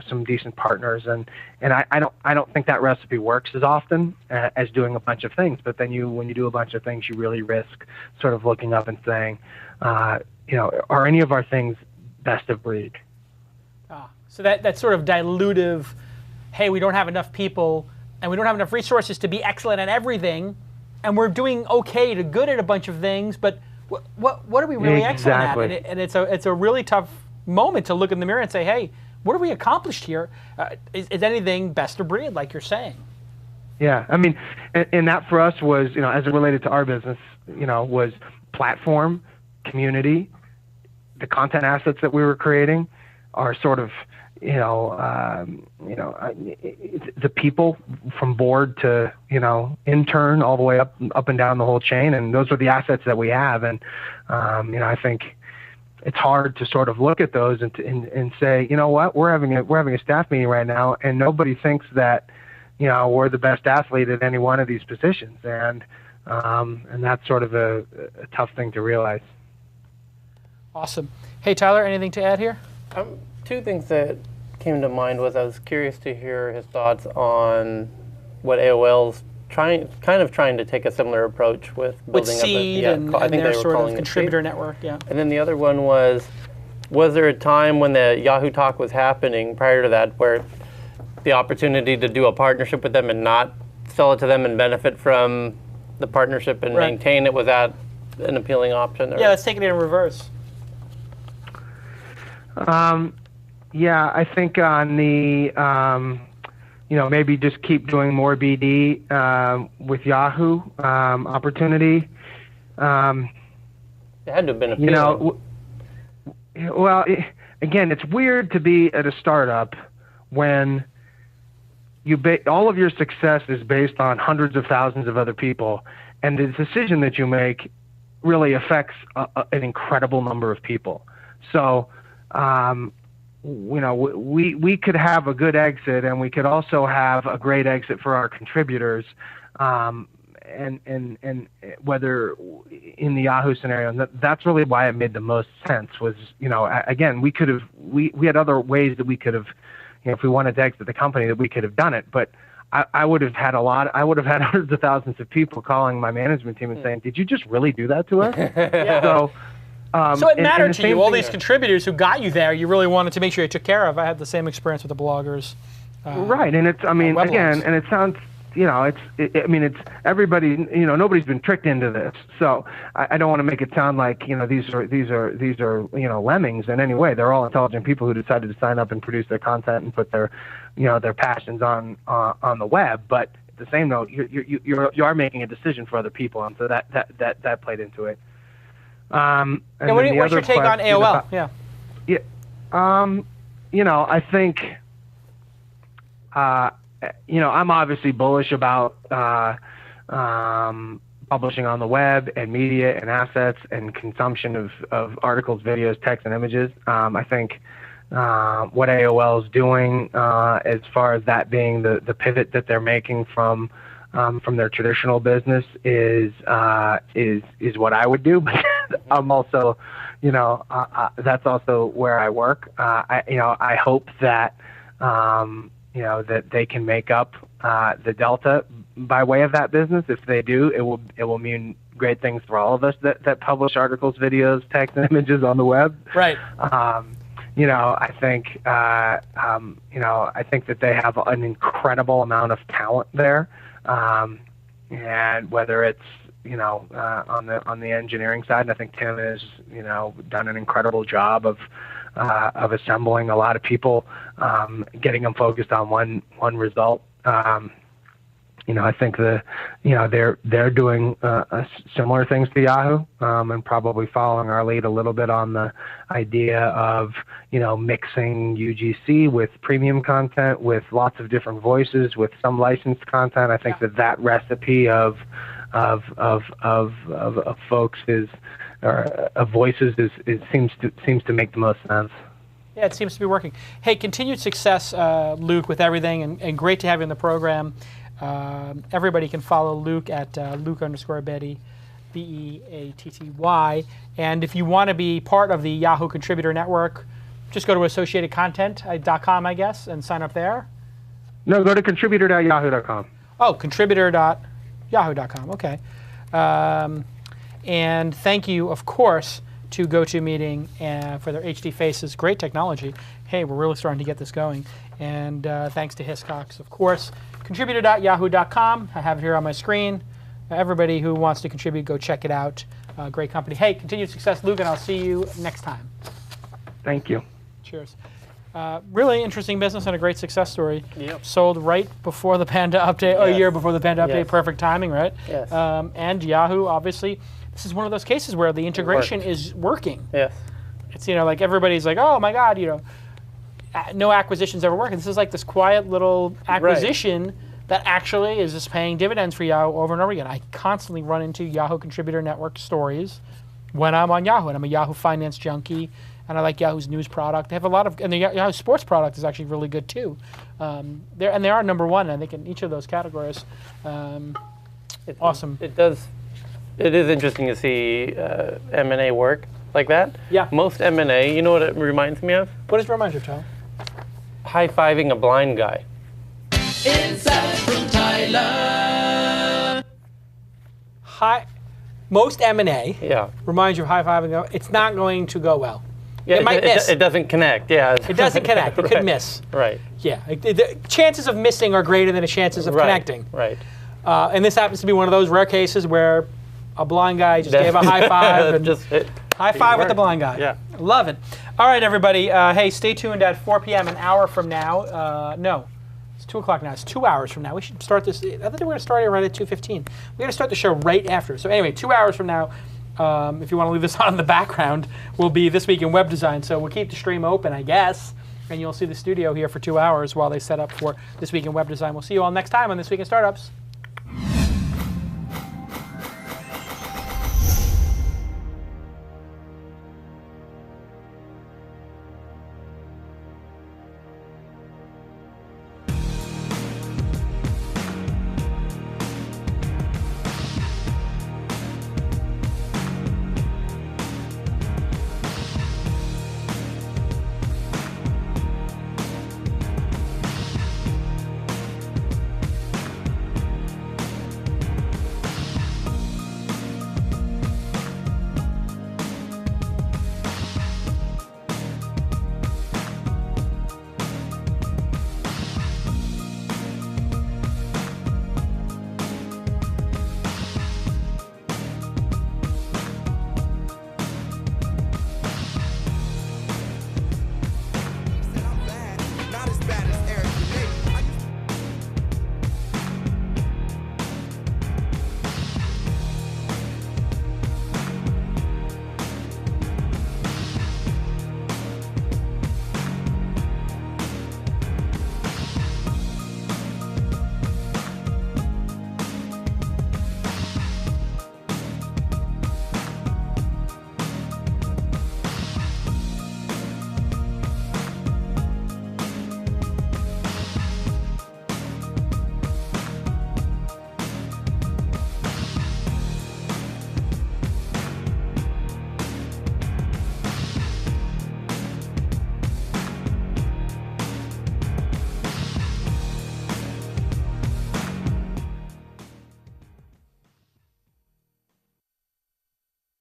some decent partners, and I don't think that recipe works as often as doing a bunch of things. But then when you do a bunch of things, you really risk sort of looking up and saying, are any of our things best of breed? So that sort of dilutive, hey, we don't have enough people and we don't have enough resources to be excellent at everything, and we're doing okay to good at a bunch of things, but what are we really excellent at? And it's a really tough moment to look in the mirror and say, hey, what have we accomplished here? Is anything best of breed, like you're saying? Yeah, I mean, and that for us was, as it related to our business, was platform, community, the content assets that we were creating, are sort of, the people from board to, intern, all the way up and down the whole chain. And those are the assets that we have. And, I think it's hard to sort of look at those and say, you know what, we're having a staff meeting right now, and nobody thinks that, we're the best athlete at any one of these positions. And that's sort of a tough thing to realize. Awesome. Hey, Tyler, anything to add here? Two things that came to mind was I was curious to hear his thoughts on what AOL's kind of trying to take a similar approach with building Seed up and their sort of contributor network. Yeah. And then the other one was there a time when the Yahoo talk was happening prior to that where the opportunity to do a partnership with them and not sell it to them and benefit from the partnership and maintain it, was that an appealing option? Or? Yeah, let's take it in reverse. Yeah, I think on the, maybe just keep doing more BD with Yahoo opportunity. It had to have been appealing. Again, it's weird to be at a startup when all of your success is based on hundreds of thousands of other people, and the decision that you make really affects an incredible number of people. So, we could have a good exit, and we could also have a great exit for our contributors, and whether in the Yahoo scenario, and that's really why it made the most sense. Was again, we had other ways that we could have. If we wanted to exit the company, that we could have done it, but I would have had hundreds of thousands of people calling my management team and saying, "Did you just really do that to us?" Yeah. So it mattered to you. All these contributors who got you there, you really wanted to make sure you took care of. I had the same experience with the bloggers. Right, and it's again, and it sounds. It's everybody. Nobody's been tricked into this. So I don't want to make it sound like these are lemmings in any way. They're all intelligent people who decided to sign up and produce their content and put their their passions on the web. But at the same note, you are making a decision for other people, and so that played into it. And what's your take on AOL? I think. I'm obviously bullish about publishing on the web and media and assets and consumption of articles, videos, text, and images. I think what AOL is doing as far as that being the pivot that they're making from their traditional business is what I would do. But I'm also, that's also where I work. I hope that. That they can make up the delta by way of that business. If they do, it will mean great things for all of us that publish articles, videos, text, and images on the web. Right. I think I think that they have an incredible amount of talent there, and whether it's on the engineering side, and I think Tim has done an incredible job of assembling a lot of people, getting them focused on one result. I think they're doing similar things to Yahoo, and probably following our lead a little bit on the idea of mixing UGC with premium content, with lots of different voices, with some licensed content. I think that recipe of folks of voices seems to make the most sense. Yeah, it seems to be working. Hey, continued success, Luke, with everything, and great to have you in the program. Everybody can follow Luke at Luke_Beatty, Beatty. And if you want to be part of the Yahoo Contributor Network, just go to associatedcontent.com, I guess, and sign up there. No, go to contributor.yahoo.com. Oh, contributor.yahoo.com. Okay. And thank you, of course, to GoToMeeting for their HD Faces. Great technology. Hey, we're really starting to get this going. And thanks to Hiscox, of course. Contributor.yahoo.com. I have it here on my screen. Everybody who wants to contribute, go check it out. Great company. Hey, continued success, Luke, and I'll see you next time. Thank you. Cheers. Really interesting business and a great success story. Yep. Sold right before the Panda update, a year before the Panda update. Yes. Perfect timing, right? Yes. And Yahoo, obviously, this is one of those cases where the integration is working. Yes. It's, like everybody's like, oh my God, no acquisitions ever work. And this is like this quiet little acquisition that actually is just paying dividends for Yahoo over and over again. I constantly run into Yahoo Contributor Network stories when I'm on Yahoo, and I'm a Yahoo finance junkie, and I like Yahoo's news product. They have a lot of, and the Yahoo sports product is actually really good too. They are number one, I think, in each of those categories. Awesome. It is interesting to see M&A work like that. Yeah. Most M&A, you know what it reminds me of? What does it remind you of, Tom? High-fiving a blind guy. Inside from Thailand. Most M&A Yeah. reminds you of high five and go. It's not going to go well. Yeah, it might miss. It doesn't connect. Yeah. It doesn't connect. It Right. could miss. Right. Yeah. The chances of missing are greater than the chances of connecting. Right. And this happens to be one of those rare cases where a blind guy just gave a high five and just hit. high five with the blind guy. Yeah. Love it. All right, everybody. Hey, stay tuned at 4 p.m. an hour from now. No. It's 2 o'clock now. It's 2 hours from now. We should start this. I thought we were going to start it right at 2:15. We're going to start the show right after. So anyway, 2 hours from now, if you want to leave this on in the background, will be This Week in Web Design. So we'll keep the stream open, I guess, and you'll see the studio here for 2 hours while they set up for This Week in Web Design. We'll see you all next time on This Week in Startups.